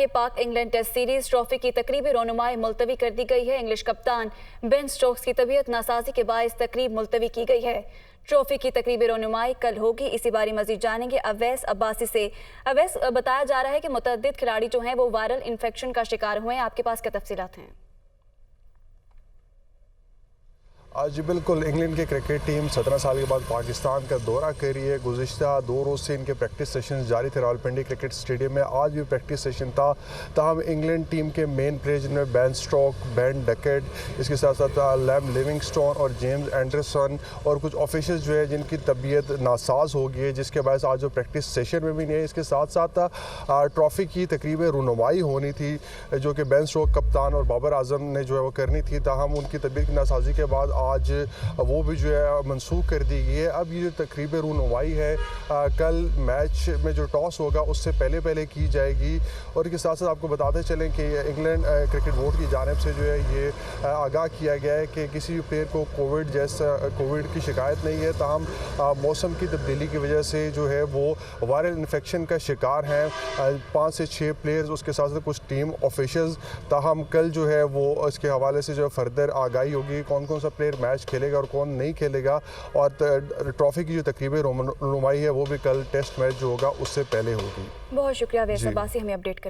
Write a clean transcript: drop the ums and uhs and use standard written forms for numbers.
कि पाक England test series trophy की तकरीबी रोनुमाई मुलतवी कर दी गई है। इंग्लिश कप्तान बेन स्टोक्स की तबीयत नासाजी के बायस तकरीब मुलतवी की गई है। ट्रॉफी की तकरीबी रोनुमाई कल होगी। इसी बारे मजीद जानेंगे अवैस अब्बासी से। अवैस, बताया जा रहा है कि मुतअद्दिद खिलाड़ी जो हैं वो वायरल इन्फेक्शन का शिकार हुए हैं, आपके पास क्या तफसीलात हैं? आज बिल्कुल इंग्लैंड की क्रिकेट टीम 17 साल के बाद पाकिस्तान का दौरा कर रही है। गुज़िश्ता 2 रोज़ से इनके प्रैक्टिस सेशन जारी थे रावलपिंडी क्रिकेट स्टेडियम में। आज भी प्रैक्टिस सेशन था। ताहम इंग्लैंड टीम के मेन प्लेयर जिनमें बेन स्टोक्स, बेन डकेट, इसके साथ साथ लैम लिविंगस्टोन और जेम्स एंडरसन और कुछ ऑफिशियल्स जो है जिनकी तबीयत नासाज हो गई है, जिसके बाद आज जो प्रैक्टिस सेशन में भी नहीं है। इसके साथ साथ ट्रॉफ़ी की तकरीब रुनुमाई होनी थी जो कि बेन स्टोक्स कप्तान और बाबर आजम ने जो है वो करनी थी। ताहम उनकी तबीयत की नासाजी के बाद आज वो भी जो है मनसूख कर दी गई है। अब ये जो तकरीब रूनुमाई है कल मैच में जो टॉस होगा उससे पहले की जाएगी। और इसके साथ साथ आपको बताते चलें कि इंग्लैंड क्रिकेट बोर्ड की जानिब से जो है ये आगाह किया गया है कि किसी भी प्लेयर को कोविड की शिकायत नहीं है। ताहम मौसम की तब्दीली की वजह से जो है वो वायरल इन्फेक्शन का शिकार हैं 5 से 6 प्लेयर्स, उसके साथ साथ कुछ टीम ऑफिशियल्स। ताहम कल जो है वो इसके हवाले से जो फर्दर आगाही होगी कौन कौन सा प्लेयर मैच खेलेगा और कौन नहीं खेलेगा। और ट्रॉफी की जो तकरीबी रुनुमाई है वो भी कल टेस्ट मैच जो होगा उससे पहले होगी। बहुत शुक्रिया अवैस अब्बासी, हमें अपडेट कर रहे हैं।